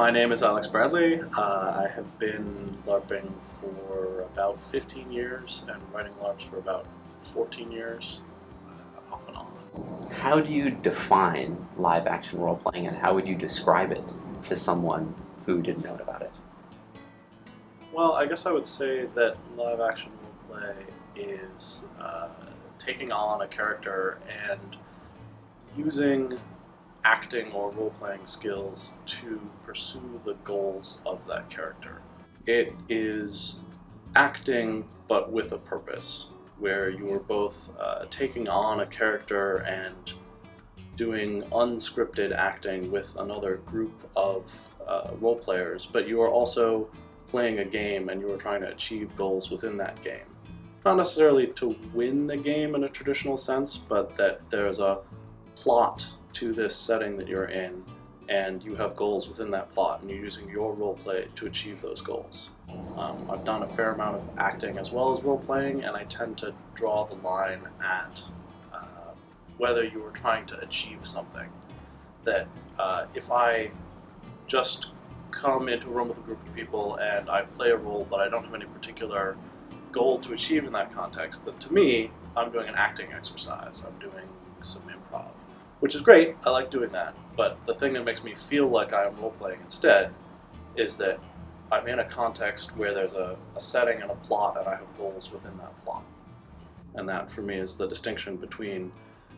My name is Alex Bradley. I have been LARPing for about 15 years and writing LARPs for about 14 years, off and on. How do you define live action role playing, and how would you describe it to someone who didn't know about it? Well, I guess I would say that live action role play is taking on a character and using acting or role-playing skills to pursue the goals of that character. It is acting but with a purpose, where you are both taking on a character and doing unscripted acting with another group of role players, but you are also playing a game and you are trying to achieve goals within that game. Not necessarily to win the game in a traditional sense, but that there's a plot to this setting that you're in, and you have goals within that plot, and you're using your role play to achieve those goals. I've done a fair amount of acting as well as role playing, and I tend to draw the line at whether you are trying to achieve something. That if I just come into a room with a group of people and I play a role but I don't have any particular goal to achieve in that context, that to me, I'm doing an acting exercise. I'm doing some improv, which is great. I like doing that. But the thing that makes me feel like I'm role-playing instead is that I'm in a context where there's a setting and a plot, and I have goals within that plot. And that, for me, is the distinction between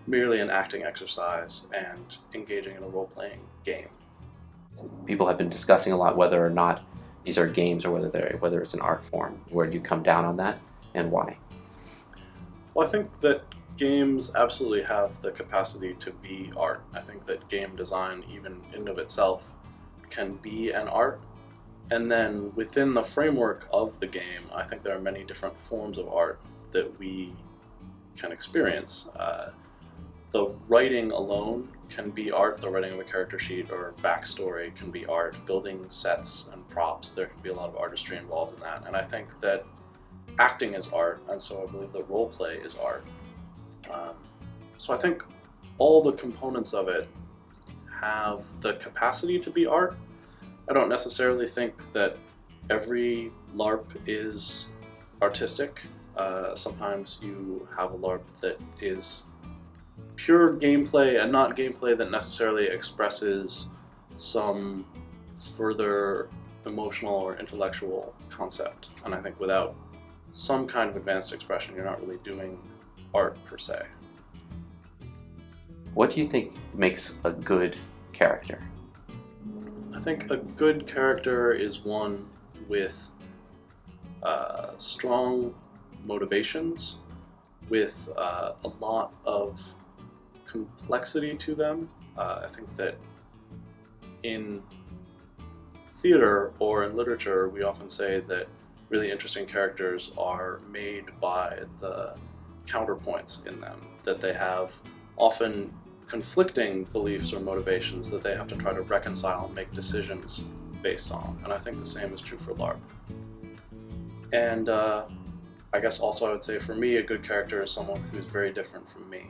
merely an acting exercise and engaging in a role-playing game. People have been discussing a lot whether or not these are games or whether it's an art form. Where do you come down on that, and why? Well, I think that games absolutely have the capacity to be art. I think that game design, even in and of itself, can be an art. And then within the framework of the game, I think there are many different forms of art that we can experience. The writing alone can be art. The writing of a character sheet or backstory can be art. Building sets and props, there can be a lot of artistry involved in that. And I think that acting is art, and so I believe that role play is art. So I think all the components of it have the capacity to be art. I don't necessarily think that every LARP is artistic. Sometimes you have a LARP that is pure gameplay and not gameplay that necessarily expresses some further emotional or intellectual concept. And I think without some kind of advanced expression, you're not really doing art per se. What do you think makes a good character? I think a good character is one with strong motivations, with a lot of complexity to them. I think that in theater or in literature, we often say that really interesting characters are made by the counterpoints in them, that they have often conflicting beliefs or motivations that they have to try to reconcile and make decisions based on. And I think the same is true for LARP. And I guess also I would say for me, a good character is someone who's very different from me.